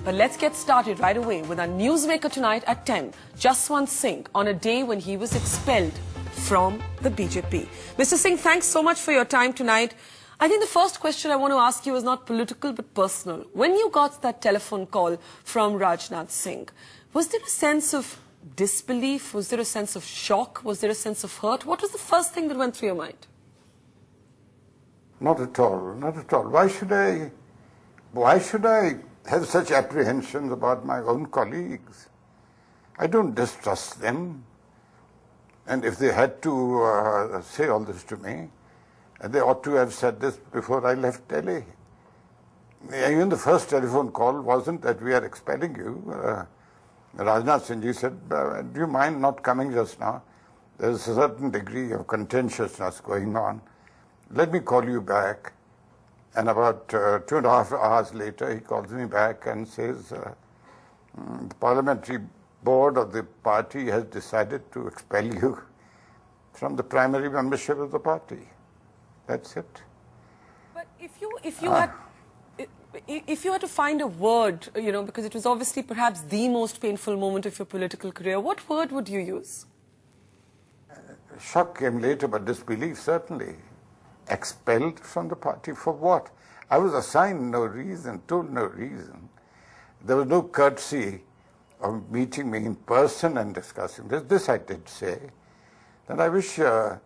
But let's get started right away with our newsmaker tonight at 10, Jaswant Singh, on a day when he was expelled from the BJP. Mr. Singh, thanks so much for your time tonight. I think the first question I want to ask you is not political but personal. When you got that telephone call from Rajnath Singh, was there a sense of disbelief? Was there a sense of shock? Was there a sense of hurt? What was the first thing that went through your mind? Not at all, not at all. Why should I have such apprehensions about my own colleagues? I don't distrust them. And if they had to say all this to me, they ought to have said this before I left Delhi. Even the first telephone call wasn't that we are expelling you. Rajnath Singh said, do you mind not coming just now? There's a certain degree of contentiousness going on. Let me call you back. And about 2.5 hours later, he calls me back and says, the parliamentary board of the party has decided to expel you from the primary membership of the party. That's it. But if you had to find a word, because it was obviously perhaps the most painful moment of your political career, what word would you use? Shock came later, but disbelief certainly. Expelled from the party for what? I was assigned no reason, told no reason. There was no courtesy of meeting me in person and discussing this. This I did say. And I wish you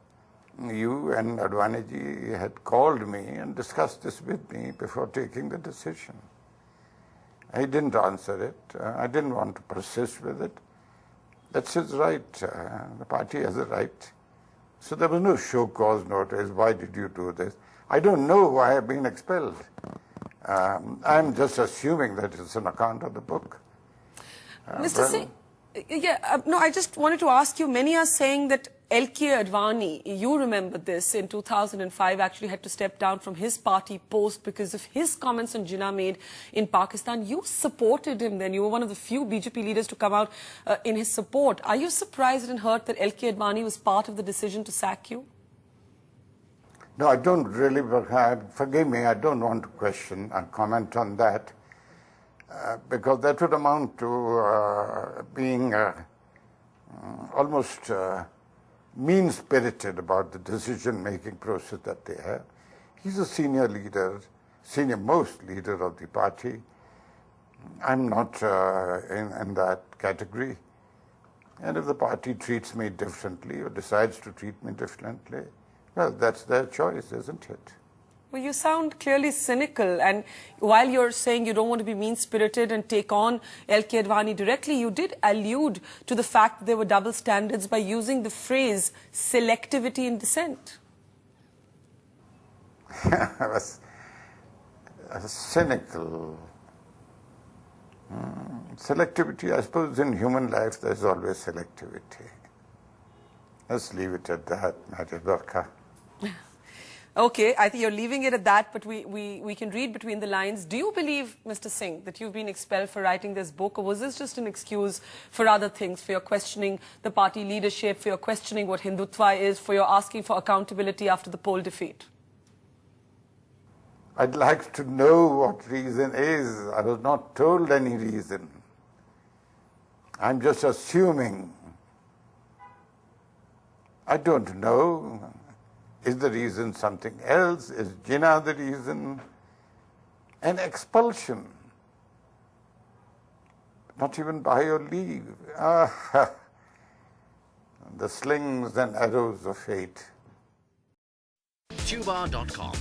and Advani ji had called me and discussed this with me before taking the decision. I didn't answer it. I didn't want to persist with it. That's his right. The party has a right. So there was no show cause notice. Why did you do this? I don't know why I've been expelled. I'm just assuming that it's an account of the book. Mr. Singh, no, I just wanted to ask you, many are saying that Advani, you remember this, in 2005 actually had to step down from his party post because of his comments on Jinnah made in Pakistan. You supported him then. You were one of the few BJP leaders to come out in his support. Are you surprised and hurt that Advani was part of the decision to sack you? No, I don't really, forgive me, I don't want to question and comment on that. Because that would amount to being almost mean-spirited about the decision-making process that they have. He's a senior leader, senior-most leader of the party. I'm not in that category. And if the party treats me differently or decides to treat me differently, well, that's their choice, isn't it? Well, you sound clearly cynical, and while you're saying you don't want to be mean-spirited and take on Advani directly, you did allude to the fact that there were double standards by using the phrase selectivity in dissent. I was cynical. Selectivity, I suppose in human life there's always selectivity. Let's leave it at that, Madam Barka. Okay, I think you're leaving it at that, but we can read between the lines. Do you believe, Mr. Singh, that you've been expelled for writing this book, or was this just an excuse for other things, for your questioning the party leadership, for your questioning what Hindutva is, for your asking for accountability after the poll defeat? I'd like to know what reason is. I was not told any reason. I'm just assuming. I don't know. Is the reason something else? Is Jinnah the reason? An expulsion. Not even by your leave. The slings and arrows of fate. Tuba.com